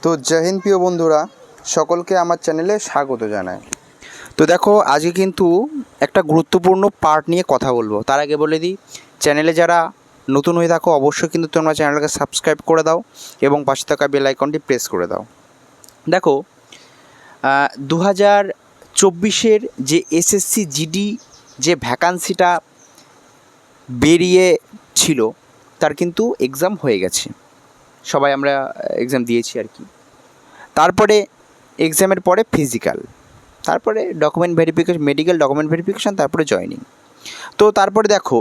তো জয় হিন্দ প্রিয় বন্ধুরা, সকলকে আমার চ্যানেলে স্বাগত জানাই। তো দেখো, আজকে কিন্তু একটা গুরুত্বপূর্ণ পার্ট নিয়ে কথা বলবো। তার আগে বলে দিই, চ্যানেলে যারা নতুন হয়ে থাকো অবশ্যই কিন্তু তোমরা চ্যানেলকে সাবস্ক্রাইব করে দাও এবং পাশে থাকা বেল আইকনটি প্রেস করে দাও। দেখো, 2024-এর যে এসএসসি জিডি যে ভ্যাকান্সিটা বেরিয়েছিল তার কিন্তু এক্সাম হয়ে গেছে। সবাই আমরা এক্সাম দিয়েছি আর কি। তারপরে এক্সামের পরে ফিজিক্যাল, তারপরে document verification, medical document verification, তারপরে জয়েনিং। তো তারপরে দেখো,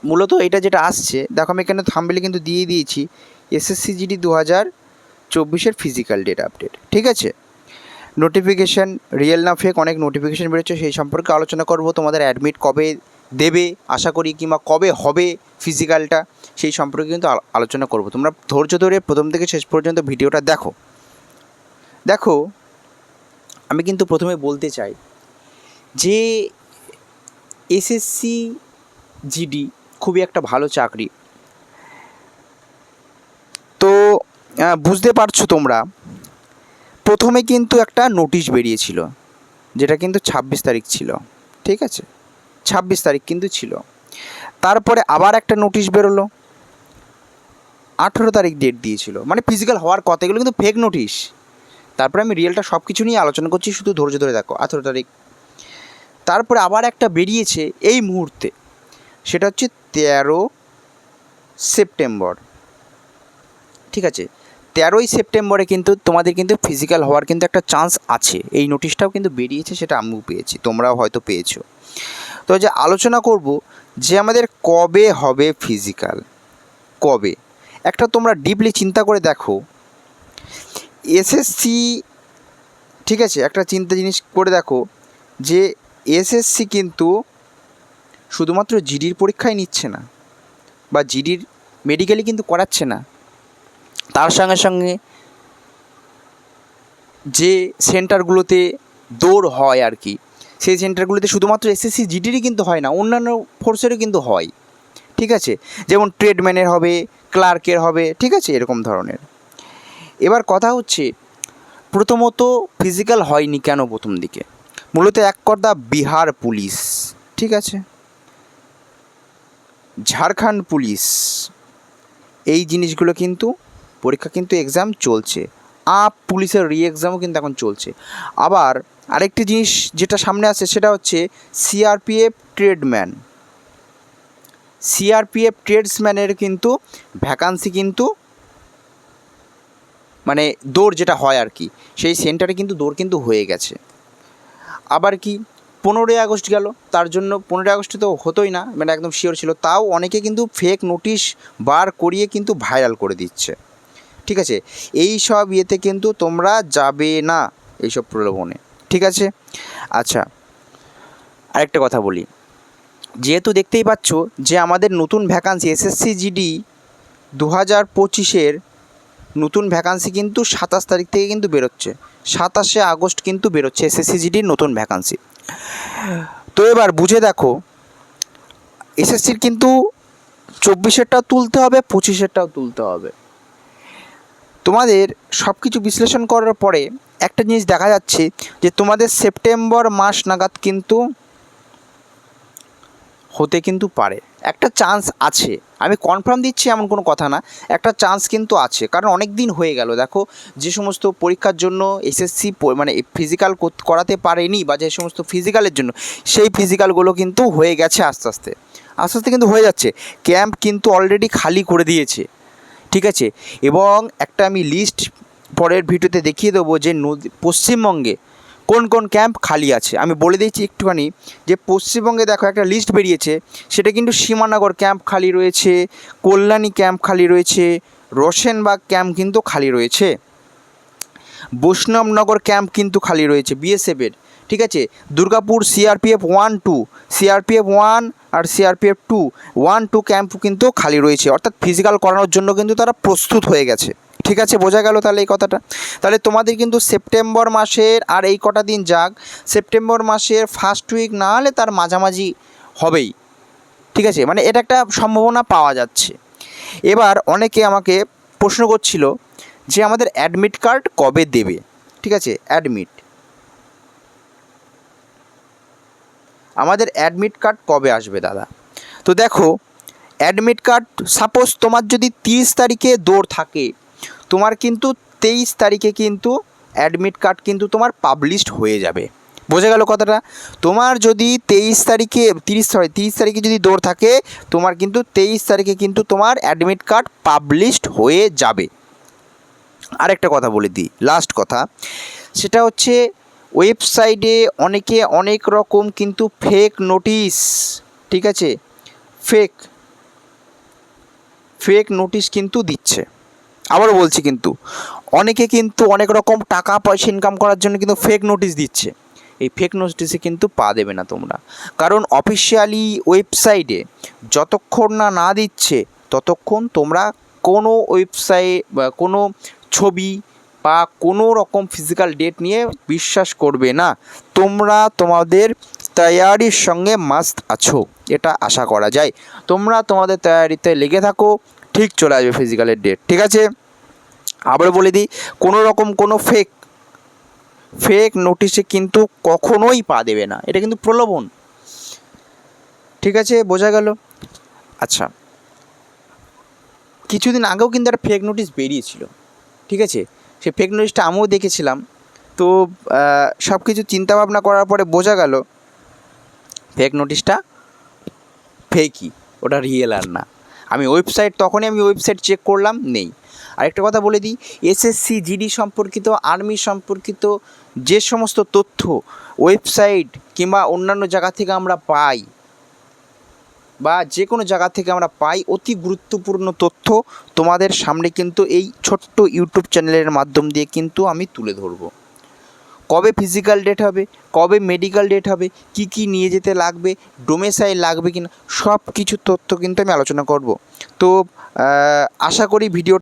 মূলত এটা যেটা আসছে, দেখো আমি এখানে থাম্বনেলে কিন্তু দিয়ে দিয়েছি এসএসসি জিডি 2024-এর ফিজিক্যাল ডেট আপডেট। ঠিক আছে, নোটিফিকেশান রিয়েল না ফেক, অনেক নোটিফিকেশান বেরোচ্ছে, সেই সম্পর্কে আলোচনা করব। তোমাদের অ্যাডমিট কবে দেবে আশা করি, কিংবা কবে হবে ফিজিক্যালটা, সেই সম্পর্কে কিন্তু আলোচনা করব। তোমরা ধৈর্য ধরে প্রথম থেকে শেষ পর্যন্ত ভিডিওটা দেখো। দেখো, আমি কিন্তু প্রথমে বলতে চাই যে এসএসসি জিডি খুবই একটা ভালো চাকরি। তো বুঝতে পারছো তোমরা, প্রথমে কিন্তু একটা নোটিশ বেরিয়েছিল, যেটা কিন্তু 26 তারিখ ছিল। ঠিক আছে, 26 তারিখ কিন্তু ছিল। তারপরে আবার একটা নোটিশ বেরোলো, 18 তারিখ ডেট দিয়েছিল, মানে ফিজিক্যাল হওয়ার কথা। এগুলো কিন্তু ফেক নোটিশ। তারপরে আমি রিয়েলটা সব কিছু নিয়ে আলোচনা করছি, শুধু ধৈর্য ধরে দেখো। 18 তারিখ, তারপরে আবার একটা বেরিয়েছে এই মুহূর্তে, সেটা হচ্ছে 13 সেপ্টেম্বর। ঠিক আছে, 13ই সেপ্টেম্বরে কিন্তু তোমাদের কিন্তু ফিজিক্যাল হওয়ার কিন্তু একটা চান্স আছে। এই নোটিশটাও কিন্তু বেরিয়েছে, সেটা আমিও পেয়েছি, তোমরাও হয়তো পেয়েছো। তো যে আলোচনা করব যে আমাদের কবে হবে ফিজিক্যাল, কবে। একটা তোমরা ডিপলি চিন্তা করে দেখো, এসএসসি, ঠিক আছে, একটা জিনিস করে দেখো যে এসএসসি কিন্তু শুধুমাত্র জিডির পরীক্ষায় নিচ্ছে না, বা জিডির মেডিকেলই কিন্তু করাচ্ছে না। তার সঙ্গে সঙ্গে যে সেন্টারগুলোতে দৌড় হয় আর কি, সেই সেন্টারগুলোতে শুধুমাত্র এসএসসি জিডিরই কিন্তু হয় না, অন্যান্য ফোর্সেরও কিন্তু হয়। ঠিক আছে, যেমন ট্রেডম্যানের হবে, ক্লার্কের হবে, ঠিক আছে, এরকম ধরনের। এবার কথা হচ্ছে, প্রথমত ফিজিক্যাল হয়নি কেন প্রথম দিকে? মূলত এক কথা, বিহার পুলিশ, ঠিক আছে, ঝাড়খণ্ড পুলিশ, এই জিনিসগুলো কিন্তু পরীক্ষা কিন্তু এক্সাম চলছে। পুলিশের রি এক্সামও কিন্তু এখন চলছে। আবার আরেকটি জিনিস যেটা সামনে আসছে, সেটা হচ্ছে সিআরপিএফ ট্রেডম্যান, সিআরপিএফ ট্রেডসম্যানের কিন্তু ভ্যাকান্সি কিন্তু, মানে দৌড় যেটা হয় আর কি, সেই সেন্টারে কিন্তু দৌড় কিন্তু হয়ে গেছে। আবার কি, 15ই আগস্ট গেল, তার জন্য 15ই আগস্টে তো হতোই না, মানে একদম শিওর ছিল, তাও অনেকে কিন্তু ফেক নোটিশ বার করিয়ে কিন্তু ভাইরাল করে দিচ্ছে। ঠিক আছে, এই সব ইয়েতে কিন্তু তোমরা যাবে না, এইসব প্রলোভনে। ঠিক আছে, আচ্ছা, আরেকটা কথা বলি, যেহেতু দেখতেই পাচ্ছ যে আমাদের নতুন ভ্যাকান্সি এসএসসি জিডি 2025-এর নতুন ভ্যাকান্সি কিন্তু 27 তারিখ থেকে কিন্তু বেরোচ্ছে, 27শে আগস্ট কিন্তু বেরোচ্ছে এসএসসি জিডির নতুন ভ্যাকান্সি। তো এবার বুঝে দেখো, এসএসসির কিন্তু 24-এরটাও তুলতে হবে, 25-এরটাও তুলতে হবে। তোমাদের সব কিছু বিশ্লেষণ করার পরে একটা জিনিস দেখা যাচ্ছে যে তোমাদের সেপ্টেম্বর মাস নাগাদ কিন্তু হতে কিন্তু পারে, একটা চান্স আছে। আমি কনফার্ম দিচ্ছি এমন কোনো কথা না, একটা চান্স কিন্তু আছে। কারণ অনেক দিন হয়ে গেল, দেখো, যে সমস্ত পরীক্ষার জন্য এসএসসি মানে ফিজিক্যাল করাতে পারেনি, বা যে সমস্ত ফিজিক্যালের জন্য, সেই ফিজিক্যালগুলো কিন্তু হয়ে গেছে আস্তে আস্তে, আস্তে আস্তে কিন্তু হয়ে যাচ্ছে। ক্যাম্প কিন্তু অলরেডি খালি করে দিয়েছে। ঠিক আছে, এবং একটা আমি লিস্ট পরের ভিডিওতে দেখিয়ে দেবো যে পশ্চিমবঙ্গে কোন কোন ক্যাম্প খালি আছে। আমি বলে দিচ্ছি একটুখানি, যে পশ্চিমবঙ্গে দেখো একটা লিস্ট বেরিয়েছে, সেটা কিন্তু সীমানগর ক্যাম্প খালি রয়েছে, কল্যাণী ক্যাম্প খালি রয়েছে, রোশনবাগ ক্যাম্প কিন্তু খালি রয়েছে, বৈষ্ণবনগর ক্যাম্প কিন্তু খালি রয়েছে বিএসএফের। ঠিক আছে, দুর্গাপুর সিআরপিএফ 1-2, সিআরপিএফ 1 আর সিআরপিএফ 1-2 ক্যাম্প কিন্তু খালি রয়েছে, অর্থাৎ ফিজিক্যাল করানোর জন্য কিন্তু তারা প্রস্তুত হয়ে গেছে। ঠিক আছে, বোঝা গেল তাহলে এই কথাটা? তাহলে তোমাদের কিন্তু সেপ্টেম্বর মাসের আর এই কটা দিন যাক, সেপ্টেম্বর মাসের ফার্স্ট উইক না হলে তার মাঝামাঝি হবেই। ঠিক আছে, মানে এটা একটা সম্ভাবনা পাওয়া যাচ্ছে। এবার অনেকে আমাকে প্রশ্ন করছিল যে আমাদের অ্যাডমিট কার্ড কবে দেবে, ঠিক আছে, আমাদের অ্যাডমিট কার্ড কবে আসবে দাদা। তো দেখো অ্যাডমিট কার্ড সাপোজ তোমার যদি 30 তারিখে দৌড় থাকে, তোমার কিন্তু 23 তারিখে কিন্তু অ্যাডমিট কার্ড কিন্তু তোমার পাবলিশড হয়ে যাবে। বোঝা গেল কথাটা। তোমার যদি 30 তারিখে যদি দৌড় থাকে, তোমার কিন্তু 23 তারিখে কিন্তু তোমার অ্যাডমিট কার্ড পাবলিশড হয়ে যাবে। আরেকটা কথা বলে দিই, লাস্ট কথা, সেটা হচ্ছে ওয়েবসাইটে অনেকে অনেক রকম কিন্তু ফেক নোটিশ, ঠিক আছে, ফেক নোটিশ কিন্তু দিচ্ছে। আবারও বলছি, কিন্তু অনেকে কিন্তু অনেক রকম টাকা পয়সা ইনকাম করার জন্য কিন্তু ফেক নোটিশ দিচ্ছে। এই ফেক নোটিশে কিন্তু পা দেবে না তোমরা, কারণ অফিসিয়ালি ওয়েবসাইটে যতক্ষণ না দিচ্ছে ততক্ষণ তোমরা কোনো ওয়েবসাইট বা কোনো ছবি বা কোনো রকম ফিজিক্যাল ডেট নিয়ে বিশ্বাস করবে না। তোমরা তোমাদের তৈয়ারির সঙ্গে মাস্ত আছো, এটা আশা করা যায়। তোমরা তোমাদের তৈয়ারিতে লেগে থাকো, ঠিক চলে আসবে ফিজিক্যালের ডেট, ঠিক আছে। আবার বলে দিই, কোনো রকম কোনো ফেক নোটিশে কিন্তু কখনোই পা দেবে না, এটা কিন্তু প্রলোভন, ঠিক আছে, বোঝা গেল। আচ্ছা, কিছুদিন আগেও কিন্তু একটা ফেক নোটিশ বেরিয়েছিল, ঠিক আছে, সেই ফেক নোটিশটা আমিও দেখেছিলাম। তো সব কিছু চিন্তাভাবনা করার পরে বোঝা গেল ফেক নোটিশটা ফেকই, ওটা রিয়েল আর না। তখনই আমি ওয়েবসাইট চেক করলাম, নেই। আরেকটা কথা বলে দিই, এসএসসি জিডি সম্পর্কিত, আর্মি সম্পর্কিত যে সমস্ত তথ্য ওয়েবসাইট কিংবা অন্যান্য জায়গা থেকে আমরা পাই, বা যে কোনো জায়গা থেকে আমরা পাই, অতি গুরুত্বপূর্ণ তথ্য তোমাদের সামনে কিন্তু এই ছোট্ট ইউটিউব চ্যানেলের মাধ্যম দিয়ে কিন্তু আমি তুলে ধরবো। কবে ফিজিক্যাল ডেট হবে, কবে মেডিকেল ডেট হবে, কি কি নিয়ে যেতে লাগবে, ডোমেসাইল লাগবে কিনা, সব কিছু তথ্য কিন্তু আমি আলোচনা করব। তো আশা করি ভিডিও